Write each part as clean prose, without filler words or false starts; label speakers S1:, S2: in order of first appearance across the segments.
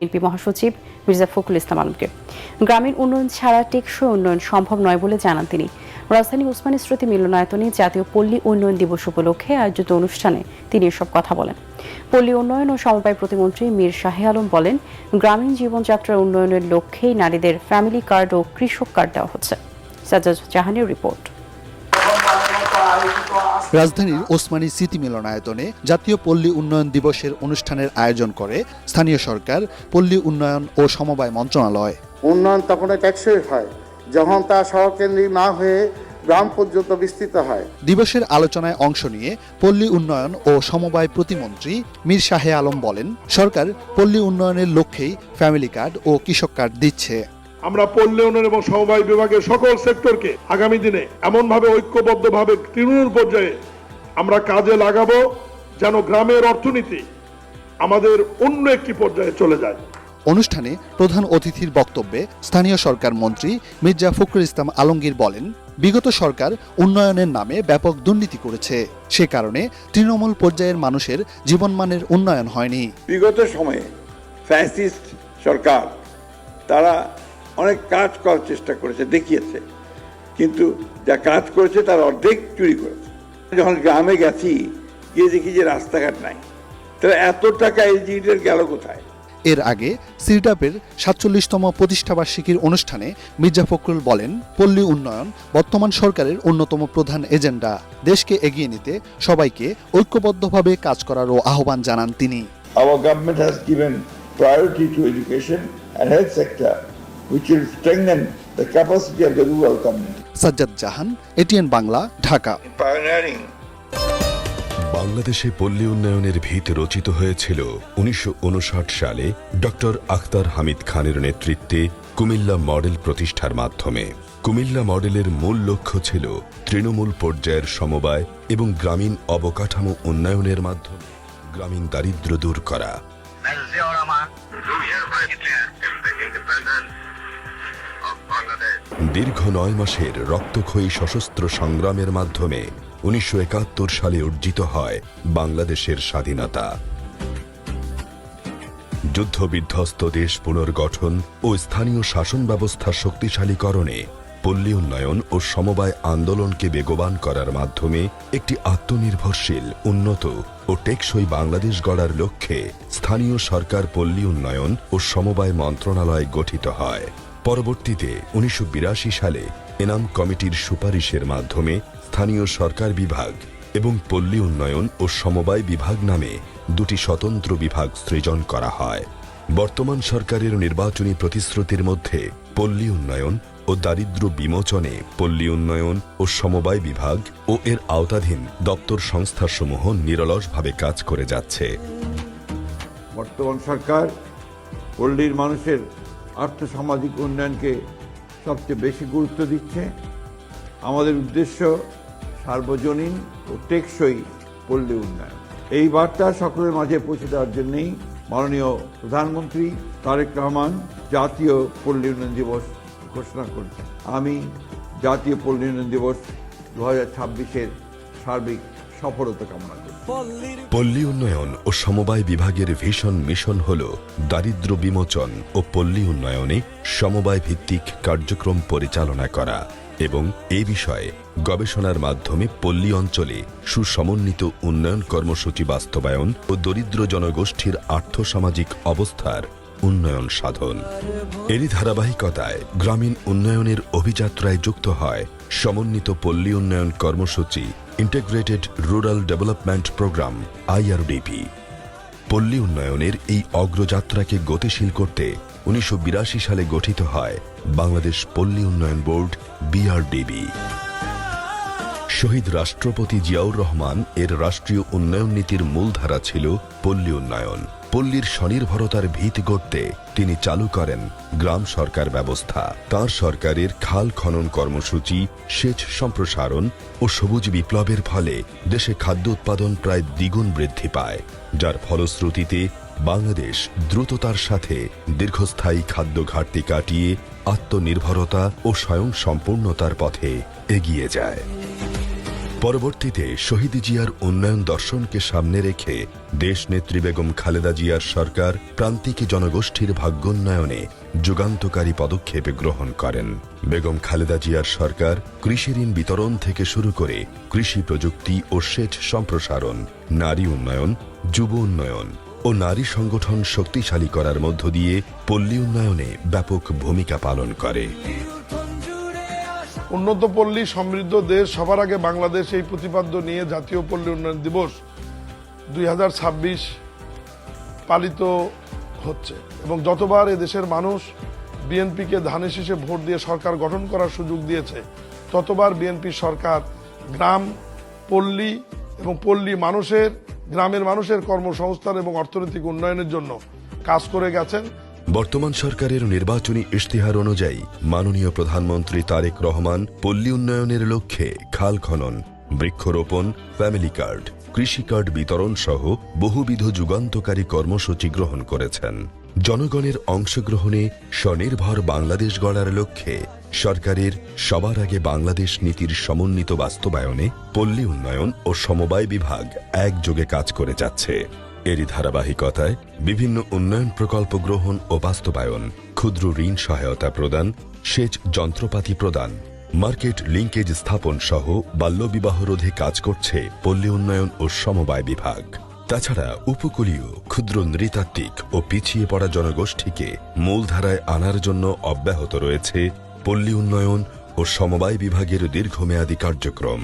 S1: BNP মহাসচিব মির্জা ফখরুল ইসলাম আলমকে। গ্রামীণ উন্নয়ন ছাড়া টেকসই উন্নয়ন সম্ভব নয় বলে জানান তিনি। রাজধানী ওসমানী স্মৃতি মিলনায়তনে জাতীয় পল্লী উন্নয়ন দিবস উপলক্ষে আয়োজিত অনুষ্ঠানে তিনি এসব কথা বলেন। পল্লী উন্নয়ন ও সমবায় প্রতিমন্ত্রী মীর শাহে আলম বলেন, গ্রামীণ জীবনযাত্রার উন্নয়নের লক্ষ্যেই নারীদের ফ্যামিলি কার্ড ও কৃষক কার্ড দেওয়া হচ্ছে। সাজ্জাদ জাহানের রিপোর্ট।
S2: রাজধানীর ওসমানী স্মৃতি মিলনায়তনে জাতীয় পল্লী উন্নয়ন দিবসের অনুষ্ঠানের আয়োজন করে স্থানীয় সরকার, পল্লী উন্নয়ন ও সমবায় মন্ত্রণালয়।
S3: উন্নয়ন তখন টেকসই হয় যখন তা শহরকেন্দ্রিক না হয়ে গ্রাম পর্যন্ত বিস্তৃত হয়।
S2: দিবসের আলোচনায় অংশ নিয়ে পল্লী উন্নয়ন ও সমবায় প্রতিমন্ত্রী মীর শাহে আলম বলেন, সরকার পল্লী উন্নয়নের লক্ষ্যেই ফ্যামিলি কার্ড ও কৃষক কার্ড দিচ্ছে।
S4: আমরা পল্লী উন্নয়ন এবং সমবায় বিভাগের সকল সেক্টরকে আগামী দিনে এমনভাবে ঐক্যবদ্ধভাবে তৃণমূল পর্যায়ে আমরা কাজে লাগাবো যেন গ্রামের অর্থনীতি আমাদের অন্য একটি পর্যায়ে চলে যায়।
S2: অনুষ্ঠানে প্রধান অতিথির বক্তব্যে স্থানীয় সরকার মন্ত্রী মির্জা ফখরুল ইসলাম আলমগীর বলেন, বিগত সরকার উন্নয়নের নামে ব্যাপক দুর্নীতি করেছে, সে কারণে তৃণমূল পর্যায়ের মানুষের জীবনমানের উন্নয়ন হয়নি।
S5: বিগত সময়ে ফ্যাসিস্ট সরকার তারা অনেক কাজ করার চেষ্টা করেছে, দেখিয়েছে, কিন্তু যা কাজ করেছে তার অর্ধেক চুরি করেছে। যখন গ্রামে গেছি গিয়ে দেখি যে রাস্তাঘাট নাই, তাহলে এত টাকা এলজিইডির গেল কোথায়?
S2: এর আগে সিরডাপের ৪৭তম প্রতিষ্ঠাবার্ষিকীর অনুষ্ঠানে মির্জা ফখরুল বলেন, পল্লী উন্নয়ন বর্তমান সরকারের অন্যতম প্রধান এজেন্ডা। দেশকে এগিয়ে নিতে সবাইকে ঐক্যবদ্ধভাবে কাজ করারও আহ্বান জানান তিনি।
S5: Our government has given priority to education and health sector, which will strengthen the capacity of the rural community.
S2: Sajjad Jahan, ATN Bangla, Dhaka.
S5: Pioneering.
S6: বাংলাদেশে পল্লী উন্নয়নের ভিত রচিত হয়েছিল ১৯৫৯ সালে ডক্টর আখতার হামিদ খানের নেতৃত্বে কুমিল্লা মডেল প্রতিষ্ঠার মাধ্যমে। কুমিল্লা মডেলের মূল লক্ষ্য ছিল তৃণমূল পর্যায়ের সমবায় এবং গ্রামীণ অবকাঠামো উন্নয়নের মাধ্যমে গ্রামীণ দারিদ্র্য দূর করা। দীর্ঘ ৯ মাসের রক্তক্ষয়ী সশস্ত্র সংগ্রামের মাধ্যমে ১৯৭১ সালে অর্জিত হয় বাংলাদেশের স্বাধীনতা। যুদ্ধবিধ্বস্ত দেশ পুনর্গঠন ও স্থানীয় শাসন ব্যবস্থা শক্তিশালীকরণে পল্লী উন্নয়ন ও সমবায় আন্দোলনকে বেগবান করার মাধ্যমে একটি আত্মনির্ভরশীল, উন্নত ও টেকসই বাংলাদেশ গড়ার লক্ষ্যে স্থানীয় সরকার পল্লী উন্নয়ন ও সমবায় মন্ত্রণালয় গঠিত হয়। পরবর্তীতে ১৯৮২ সালে এনাম কমিটির সুপারিশের মাধ্যমে স্থানীয় সরকার বিভাগ এবং পল্লী উন্নয়ন ও সমবায় বিভাগ নামে দুটি স্বতন্ত্র বিভাগ সৃজন করা হয়। বর্তমান সরকারের নির্বাচনী প্রতিশ্রুতির মধ্যে পল্লী উন্নয়ন ও দারিদ্র্য বিমোচনে পল্লী উন্নয়ন ও সমবায় বিভাগ ও এর আওতাধীন দপ্তর সংস্থাসমূহ নিরলসভাবে কাজ করে যাচ্ছে।
S5: বর্তমান সরকার পল্লীর মানুষের আর্থসামাজিক উন্নয়নকে সবচেয়ে বেশি গুরুত্ব দিচ্ছে। আমাদের উদ্দেশ্য সার্বজনীন ও টেকসই পল্লী উন্নয়ন। এই বার্তা সকলের মাঝে পৌঁছে দেওয়ার জন্যই মাননীয় প্রধানমন্ত্রী তারেক রহমান জাতীয় পল্লী উন্নয়ন দিবস ঘোষণা করেছেন। আমি জাতীয় পল্লী উন্নয়ন দিবস ২০২৬-এর সার্বিক সফলতা কামনা করি।
S6: পল্লী উন্নয়ন ও সমবায় বিভাগের ভীষণ মিশন হল দারিদ্র্য বিমোচন ও পল্লী উন্নয়নে সমবায় ভিত্তিক কার্যক্রম পরিচালনা করা এবং এই বিষয়ে গবেষণার মাধ্যমে পল্লী অঞ্চলে সুসমন্বিত উন্নয়ন কর্মসূচি বাস্তবায়ন ও দরিদ্র জনগোষ্ঠীর আর্থসামাজিক অবস্থার উন্নয়ন সাধন। এরই ধারাবাহিকতায় গ্রামীণ উন্নয়নের অভিযাত্রায় যুক্ত হয় সমন্বিত পল্লী উন্নয়ন কর্মসূচি integrated rural development programme IRDP। পল্লী উন্নয়নের এই অগ্রযাত্রাকে গতিশীল করতে ১৯৮২ সালে গঠিত হয় বাংলাদেশ পল্লী উন্নয়ন বোর্ড BRDB। শহীদ রাষ্ট্রপতি জিয়াউর রহমান এর রাষ্ট্রীয় উন্নয়ন নীতির মূলধারা ছিল পল্লী উন্নয়ন। পল্লীর স্বনির্ভরতার ভিত গড়তে তিনি চালু করেন গ্রাম সরকার ব্যবস্থা। তাঁর সরকারের খাল খনন কর্মসূচি, সেচ সম্প্রসারণ ও সবুজ বিপ্লবের ফলে দেশে খাদ্য উৎপাদন প্রায় দ্বিগুণ বৃদ্ধি পায়, যার ফলশ্রুতিতে বাংলাদেশ দ্রুততার সাথে দীর্ঘস্থায়ী খাদ্য ঘাটতি কাটিয়ে আত্মনির্ভরতা ও স্বয়ংসম্পূর্ণতার পথে এগিয়ে যায়। পরবর্তীতে শহীদ জিয়ার উন্নয়ন দর্শনকে সামনে রেখে দেশনেত্রী বেগম খালেদা জিয়ার সরকার প্রান্তিক জনগোষ্ঠীর ভাগ্যোন্নয়নে যুগান্তকারী পদক্ষেপ গ্রহণ করেন। বেগম খালেদা জিয়ার সরকার কৃষি ঋণ বিতরণ থেকে শুরু করে কৃষি প্রযুক্তি ও সেচ সম্প্রসারণ, নারী উন্নয়ন, যুব উন্নয়ন ও নারী সংগঠন শক্তিশালী করার মধ্য দিয়ে পল্লী উন্নয়নে ব্যাপক ভূমিকা পালন করে।
S4: উন্নত পল্লী সমৃদ্ধ দেশ সবার আগে বাংলাদেশ এই প্রতিপাদ্য নিয়ে জাতীয় পল্লী উন্নয়ন দিবস 2026 পালিত হচ্ছে এবং যতবার এ দেশের মানুষ বিএনপিকে ধানের শীষে ভোট দিয়ে সরকার গঠন করার সুযোগ দিয়েছে, ততবার বিএনপি সরকার গ্রাম, পল্লী এবং পল্লী মানুষের, গ্রামের মানুষের কর্মসংস্থান এবং অর্থনৈতিক উন্নয়নের জন্য কাজ করে গেছেন।
S6: বর্তমান সরকারের নির্বাচনী ইশতেহার অনুযায়ী মাননীয় প্রধানমন্ত্রী তারেক রহমান পল্লী উন্নয়নের লক্ষ্যে খাল খনন, বৃক্ষরোপণ, ফ্যামিলি কার্ড, কৃষি কার্ড বিতরণ সহ বহুবিধ যুগান্তকারী কর্মসূচি গ্রহণ করেছেন। জনগণের অংশগ্রহণে স্বনির্ভর বাংলাদেশ গড়ার লক্ষ্যে সরকারের সবার আগে বাংলাদেশ নীতির সমন্বিত বাস্তবায়নে পল্লী উন্নয়ন ও সমবায় বিভাগ একযোগে কাজ করে যাচ্ছে। এরই ধারাবাহিকতায় বিভিন্ন উন্নয়ন প্রকল্প গ্রহণ ও বাস্তবায়ন, ক্ষুদ্র ঋণ সহায়তা প্রদান, সেচ যন্ত্রপাতি প্রদান, মার্কেট লিঙ্কেজ স্থাপন সহ বাল্যবিবাহ রোধে কাজ করছে পল্লী উন্নয়ন ও সমবায় বিভাগ। তাছাড়া উপকূলীয়, ক্ষুদ্র নৃতাত্ত্বিক ও পিছিয়ে পড়া জনগোষ্ঠীকে মূলধারায় আনার জন্য অব্যাহত রয়েছে পল্লী উন্নয়ন ও সমবায় বিভাগের দীর্ঘমেয়াদী কার্যক্রম।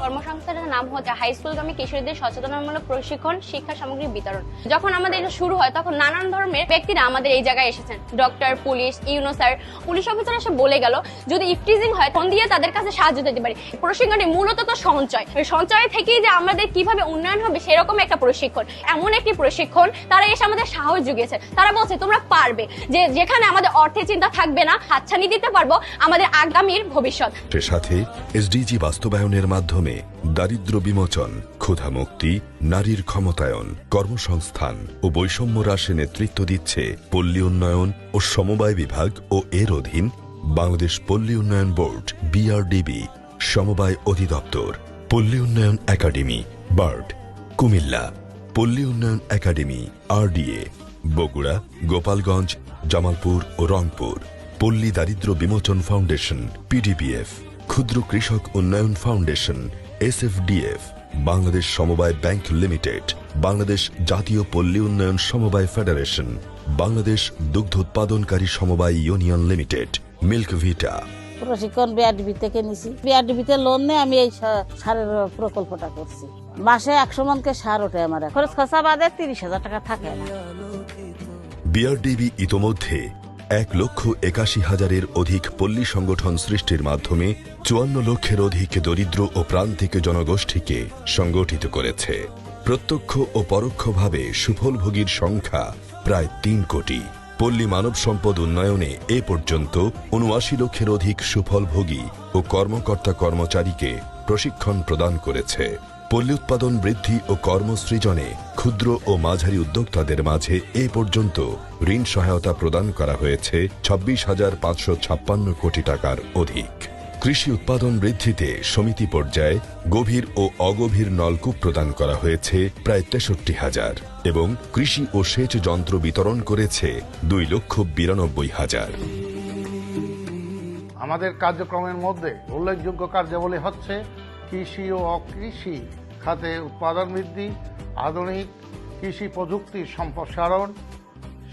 S7: কর্মসংস্থানের নাম হচ্ছে হাই স্কুলগামী কিশোরীদের সচেতনতামূলক প্রশিক্ষণ শিক্ষা সামগ্রী বিতরণ। যখন আমাদের এটা শুরু হয় তখন নানান ধর্মের ব্যক্তিরা আমাদের এই জায়গায় এসেছেন। Doctor, police, UNO sir, police officer এসে বলে গেল যদি ইফটিজিং হয় ফোন দিয়ে তাদের কাছে সাহায্য দিতে পারি। প্রশিক্ষণটি মূলত তো সঞ্চয়, সঞ্চয় থেকেই যে আমাদের কিভাবে উন্নয়ন হবে সেরকম একটা প্রশিক্ষণ, এমন একটি প্রশিক্ষণ তারা এসে আমাদের সাহস জুগিয়েছে। তারা বলছে তোমরা পারবে, যে যেখানে আমাদের অর্থের চিন্তা থাকবে না, হাতছানি দিতে পারবো আমাদের আগামীর ভবিষ্যৎ।
S6: এর সাথে এসডিজি বাস্তবায়নের মাধ্যমে দারিদ্র্য বিমোচন, ক্ষুধা মুক্তি, নারীর ক্ষমতায়ন, কর্মসংস্থান ও বৈষম্য হ্রাসে নেতৃত্ব দিচ্ছে পল্লী উন্নয়ন ও সমবায় বিভাগ ও এর অধীন বাংলাদেশ পল্লী উন্নয়ন বোর্ড বিআরডিবি, সমবায় অধিদপ্তর, পল্লী উন্নয়ন একাডেমি বার্ড, কুমিল্লা, পল্লী উন্নয়ন একাডেমি আরডিএ, বগুড়া, গোপালগঞ্জ, জামালপুর ও রংপুর, পল্লী দারিদ্র্য বিমোচন ফাউন্ডেশন পিডিপিএফ, ক্ষুদ্র কৃষক উন্নয়ন ফাউন্ডেশন এসএফডিএফ, বাংলাদেশ সমবায় ব্যাংক লিমিটেড, বাংলাদেশ জাতীয় পল্লী উন্নয়ন সমবায় ফেডারেশন, বাংলাদেশ দুগ্ধ উৎপাদনকারী সমবায় ইউনিয়ন লিমিটেড, মিল্ক ভিটা।
S8: প্রশিক্ষণ বিআরডিবি থেকে নিছি। বিআরডিবিতে লোন নিয়ে আমি এই সারের প্রকল্পটা করছি। মাসে 100 মনকে সার ওঠে আমার, খরচ খরচা বাদে 30,000 টাকা থাকে।
S6: বিআরডিবি ইতোমধ্যে 1,81,000-এর অধিক পল্লী সংগঠন সৃষ্টির মাধ্যমে 54 লক্ষের অধিক দরিদ্র ও প্রান্তিক জনগোষ্ঠীকে সংগঠিত করেছে। প্রত্যক্ষ ও পরোক্ষভাবে সুফলভোগীর সংখ্যা প্রায় 3 কোটি। পল্লী মানব সম্পদ উন্নয়নে এ পর্যন্ত 79 লক্ষের অধিক সুফলভোগী ও কর্মকর্তা কর্মচারীকে প্রশিক্ষণ প্রদান করেছে। পল্লী উৎপাদন বৃদ্ধি ও কর্মসৃজনে ক্ষুদ্র ও মাঝারি উদ্যোক্তাদের মাঝে এ পর্যন্ত ঋণ সহায়তা প্রদান করা হয়েছে 26,556 কোটি টাকার অধিক। কৃষি উৎপাদন বৃদ্ধিতে সমিতি পর্যায়ে গভীর ও অগভীর নলকূপ প্রদান করা হয়েছে প্রায় 63,000 এবং কৃষি ও সেচ যন্ত্র বিতরণ করেছে 2,92,000।
S3: আমাদের কার্যক্রমের মধ্যে উল্লেখযোগ্য কার্যাবলী হচ্ছে কৃষি ও অকৃষি খাতে উৎপাদন বৃদ্ধি, আধুনিক কৃষি প্রযুক্তির সম্প্রসারণ,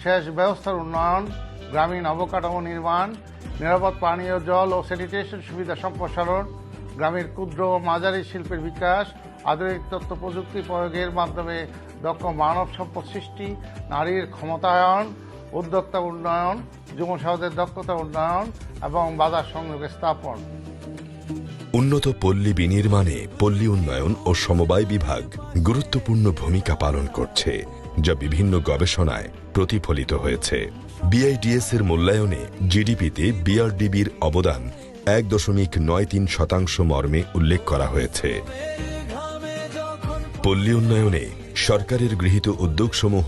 S3: সেচ ব্যবস্থার উন্নয়ন, গ্রামীণ অবকাঠামো নির্মাণ, নিরাপদ পানীয় জল ও স্যানিটেশন সুবিধা সম্প্রসারণ, গ্রামের ক্ষুদ্র ও মাঝারি শিল্পের বিকাশ, আধুনিক তথ্য প্রযুক্তি প্রয়োগের মাধ্যমে দক্ষ মানব সম্পদ সৃষ্টি, নারীর ক্ষমতায়ন, উদ্যোক্তা উন্নয়ন, যুবসমাজের দক্ষতা উন্নয়ন এবং বাজার সংযোগ স্থাপন।
S6: উন্নত পল্লী বিনির্মাণে পল্লী উন্নয়ন ও সমবায় বিভাগ গুরুত্বপূর্ণ ভূমিকা পালন করছে, যা বিভিন্ন গবেষণায় প্রতিফলিত হয়েছে। বিআইডিএস এর মূল্যায়নে জিডিপিতে বিআরডিবির অবদান 1.93% মর্মে উল্লেখ করা হয়েছে। পল্লী উন্নয়নে সরকারের গৃহীত উদ্যোগসমূহ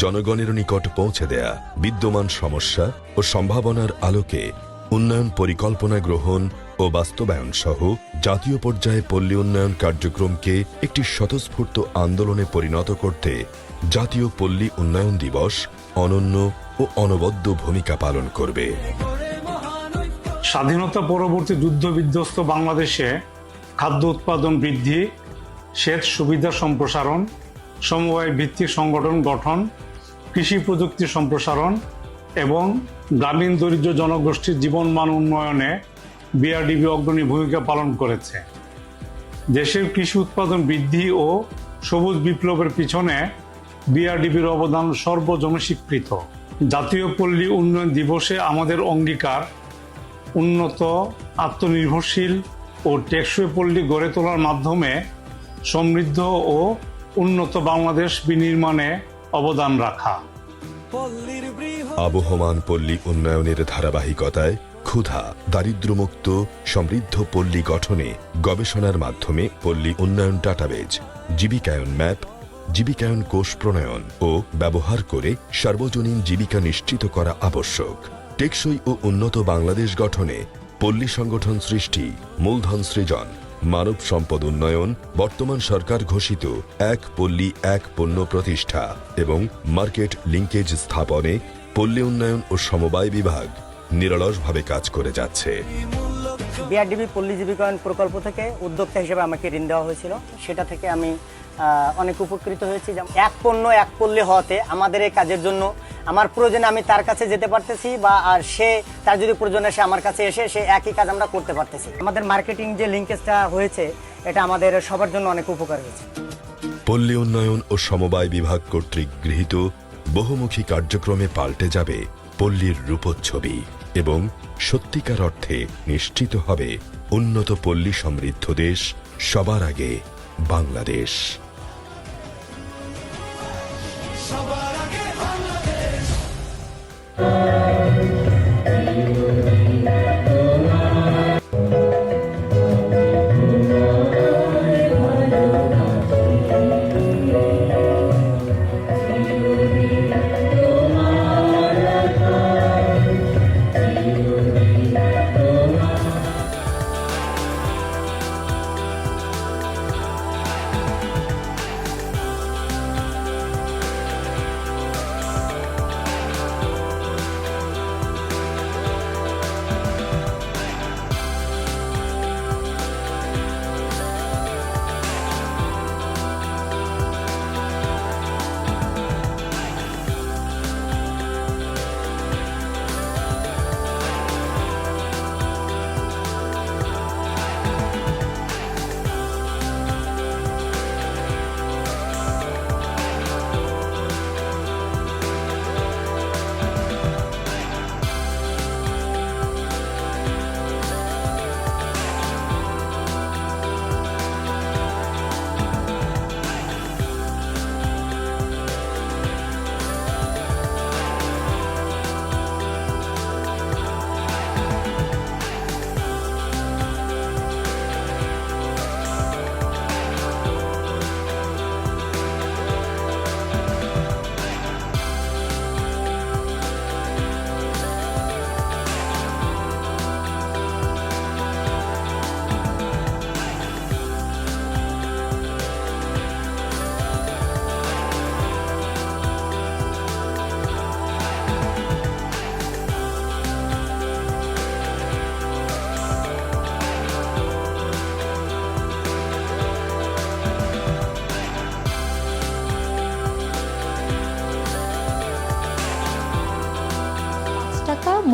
S6: জনগণের নিকট পৌঁছে দেয়া, বিদ্যমান সমস্যা ও সম্ভাবনার আলোকে উন্নয়ন পরিকল্পনা গ্রহণ ও বাস্তবায়ন সহ জাতীয় পর্যায়ে পল্লী উন্নয়ন কার্যক্রমকে একটি স্বতঃস্ফূর্ত আন্দোলনে পরিণত করতে জাতীয় পল্লী উন্নয়ন দিবস অনন্য ও অনবদ্য ভূমিকা পালন করবে।
S9: স্বাধীনতা পরবর্তী যুদ্ধবিধ্বস্ত বাংলাদেশে খাদ্য উৎপাদন বৃদ্ধি, সেচ সুবিধা সম্প্রসারণ, সমবায় ভিত্তিক সংগঠন গঠন, কৃষি প্রযুক্তি সম্প্রসারণ এবং গ্রামীণ দরিদ্র জনগোষ্ঠীর জীবনমান উন্নয়নে বিআরডিবি অগ্রণী ভূমিকা পালন করেছে। দেশের কৃষি উৎপাদন বৃদ্ধি ও সবুজ বিপ্লবের পিছনে বিআরডিবির অবদান সর্বজনস্বীকৃত। জাতীয় পল্লী উন্নয়ন দিবসে আমাদের অঙ্গীকার উন্নত, আত্মনির্ভরশীল ও টেকসই পল্লী গড়ে তোলার মাধ্যমে সমৃদ্ধ ও উন্নত বাংলাদেশ বিনির্মাণে অবদান রাখা।
S6: আবহমান পল্লী উন্নয়নের ধারাবাহিকতায় ক্ষুধা, দারিদ্র্যমুক্ত সমৃদ্ধ পল্লী গঠনে গবেষণার মাধ্যমে পল্লী উন্নয়ন ডাটাবেজ, জীবিকায়ন ম্যাপ, জীবিকায়ন কোষ প্রণয়ন ও ব্যবহার করে সার্বজনীন জীবিকা নিশ্চিত করা আবশ্যক। টেকসই ও উন্নত বাংলাদেশ গঠনে পল্লী সংগঠন সৃষ্টি, মূলধন সৃজন, মানব সম্পদ উন্নয়ন, বর্তমান সরকার ঘোষিত এক পল্লী এক পণ্য প্রতিষ্ঠা এবং মার্কেট লিঙ্কেজ স্থাপনে পল্লী উন্নয়ন ও সমবায় বিভাগ নিরলসভাবে কাজ করে যাচ্ছে।
S10: বিআরডিবি পল্লী জীবিকায়ন প্রকল্প থেকে উদ্যোক্তা হিসেবে আমাকে ঋণ দেওয়া হয়েছিল, সেটা থেকে আমি অনেক উপকৃত হয়েছি। যেমন এক পণ্য এক পল্লী হওয়াতে আমাদের এই কাজের জন্য আমার প্রয়োজনে আমি তার কাছে যেতে পারতেছি, বা আর সে তার যদি প্রয়োজন আসে আমার কাছে এসে সে একই কাজ আমরা করতে পারতেছি। আমাদের মার্কেটিং যে লিঙ্কেজটা হয়েছে এটা আমাদের সবার জন্য অনেক উপকার হয়েছে।
S6: পল্লী উন্নয়ন ও সমবায় বিভাগ কর্তৃক গৃহীত বহুমুখী কার্যক্রমে পাল্টে যাবে পল্লীর রূপচ্ছবি এবং সত্যিকার অর্থে নিশ্চিত হবে উন্নত পল্লী সমৃদ্ধ দেশ, সবার আগে বাংলাদেশ।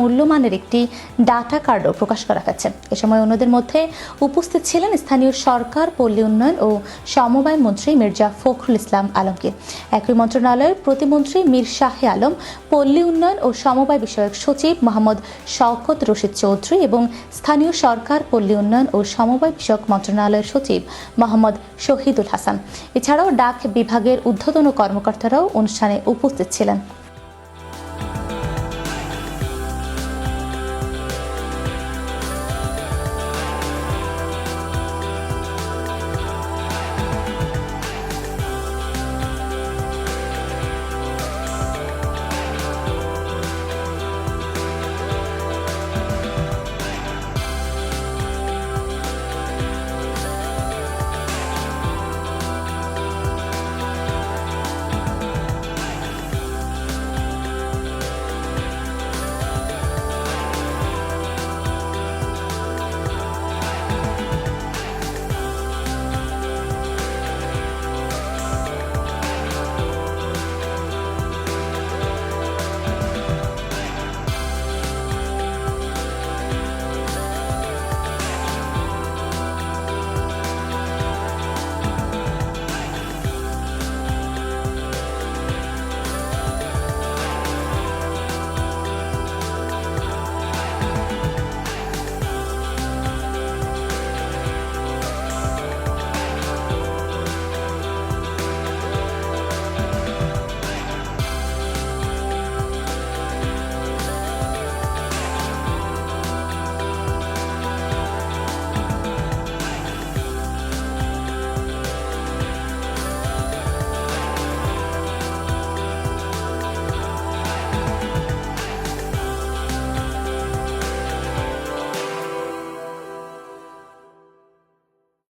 S11: মূল্যমানের একটি ডাটা কার্ডও প্রকাশ করা হয়েছে। এ সময় অন্যদের মধ্যে উপস্থিত ছিলেন স্থানীয় সরকার, পল্লী উন্নয়ন ও সমবায় মন্ত্রী মির্জা ফখরুল ইসলাম আলমগীর, একই মন্ত্রণালয়ের প্রতিমন্ত্রী মীর শাহে আলম, পল্লী উন্নয়ন ও সমবায় বিষয়ক সচিব মোহাম্মদ শওকত রশিদ চৌধুরী এবং স্থানীয় সরকার, পল্লী উন্নয়ন ও সমবায় বিষয়ক মন্ত্রণালয়ের সচিব মোহাম্মদ শহীদুল হাসান। এছাড়াও ডাক বিভাগের ঊর্ধ্বতন কর্মকর্তারাও অনুষ্ঠানে উপস্থিত ছিলেন।